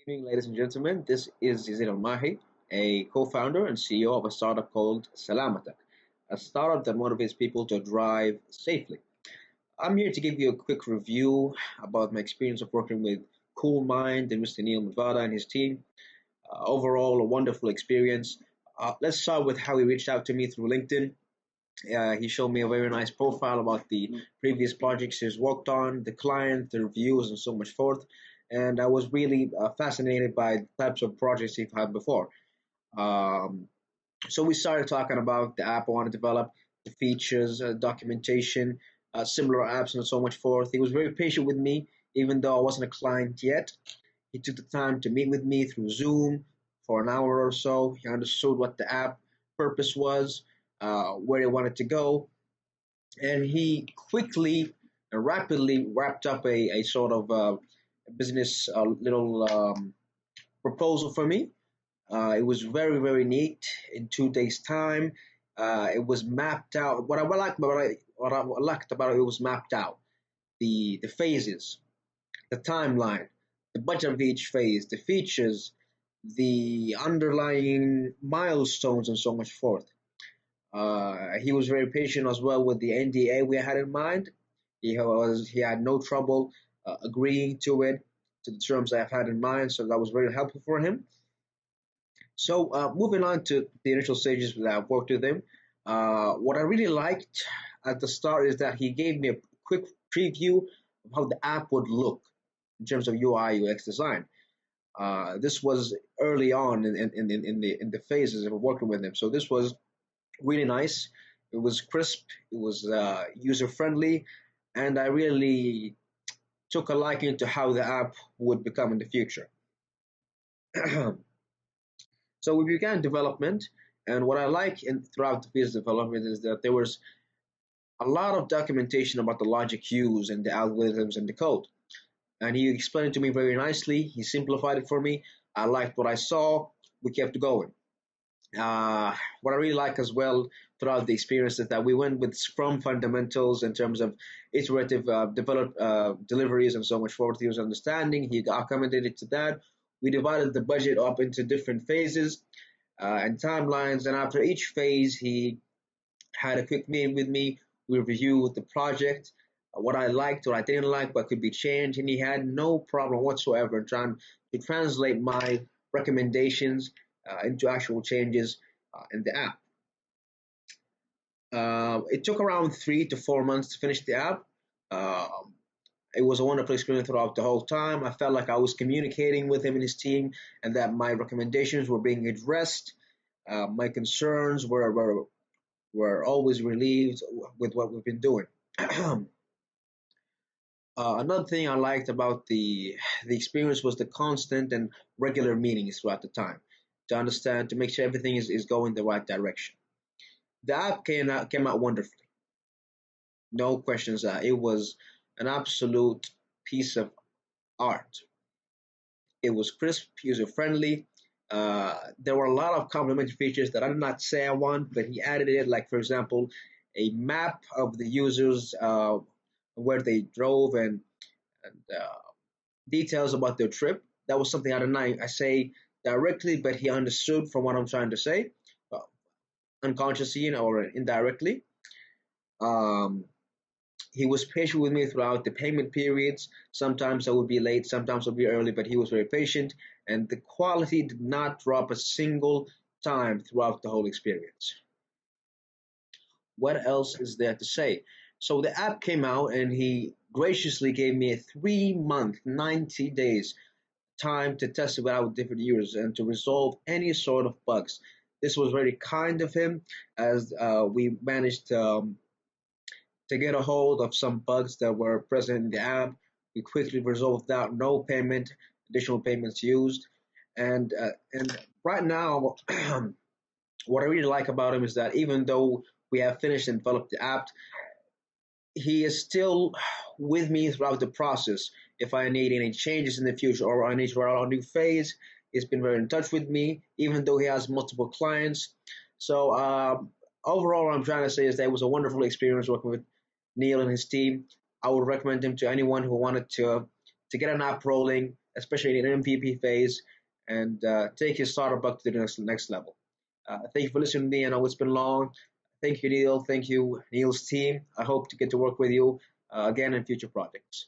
Evening, ladies and gentlemen. This is Yazid Mahi, a co-founder and CEO of a startup called Salamatk, a startup that motivates people to drive safely. I'm here to give you a quick review about my experience of working with Cool Mind and Mr. Neel Mevada and his team. Overall, a wonderful experience. Let's start with how he reached out to me through LinkedIn. He showed me a very nice profile about the previous projects he's worked on, the client, the reviews, and so much forth. And I was really fascinated by the types of projects he've had before. Um, so we started talking about the app I want to develop, the features, documentation, similar apps, and so much forth. He was very patient with me, even though I wasn't a client yet. He took the time to meet with me through Zoom for an hour or so. He understood what the app purpose was, where he wanted to go, and he quickly and rapidly wrapped up a sort of business little proposal for me. It was very, very neat. In 2 days' time, it was mapped out. What I liked about it, it was mapped out. The phases, the timeline, the budget of each phase, the features, the underlying milestones, and so much forth. He was very patient as well with the NDA we had in mind. He had no trouble agreeing to it, to the terms I've had in mind, so that was very helpful for him. So moving on to the initial stages that I've worked with him, what I really liked at the start is that he gave me a quick preview of how the app would look in terms of UI UX design. This was early on in the phases of working with him, so this was really nice. It was crisp, it was user friendly, and I really took a liking to how the app would become in the future. So we began development, and what I like throughout the phase of development is that there was a lot of documentation about the logic used and the algorithms and the code. And he explained it to me very nicely. He simplified it for me. I liked what I saw. We kept going. What I really like as well throughout the experience is that we went with Scrum fundamentals in terms of iterative deliveries and so much forth. He was understanding. He accommodated to that. We divided the budget up into different phases and timelines. And after each phase, he had a quick meeting with me. We reviewed the project, what I liked, what I didn't like, what could be changed. And he had no problem whatsoever in trying to translate my recommendations into actual changes in the app. It took around 3 to 4 months to finish the app. It was a wonderful experience throughout the whole time. I felt like I was communicating with him and his team, and that my recommendations were being addressed. My concerns were always relieved with what we've been doing. Another thing I liked about the experience was the constant and regular meetings throughout the time to understand, to make sure everything is going the right direction. The app came out wonderfully, no questions. It was an absolute piece of art. It was crisp, user friendly. There were a lot of complementary features that I did not say I want, but he added it, like for example, a map of the users where they drove and details about their trip. That was something I did not I say directly, but he understood from what I'm trying to say, uh, unconsciously or indirectly. Um, he was patient with me throughout the payment periods. Sometimes I would be late, sometimes I would be early, but he was very patient, and the quality did not drop a single time throughout the whole experience. What else is there to say? So the app came out, and he graciously gave me a 3 month, 90 days time to test it out with different users and to resolve any sort of bugs. This was very kind of him, as we managed to get a hold of some bugs that were present in the app. We quickly resolved that, no payment, additional payments used. And right now, what I really like about him is that even though we have finished and developed the app, he is still with me throughout the process. If I need any changes in the future or I need to roll out a new phase, he's been very in touch with me, even though he has multiple clients. So overall, what I'm trying to say is that it was a wonderful experience working with Neil and his team. I would recommend him to anyone who wanted to get an app rolling, especially in an MVP phase, and take your startup up to the next level. Thank you for listening to me. I know it's been long. Thank you, Neel. Thank you, Neel's team. I hope to get to work with you again in future projects.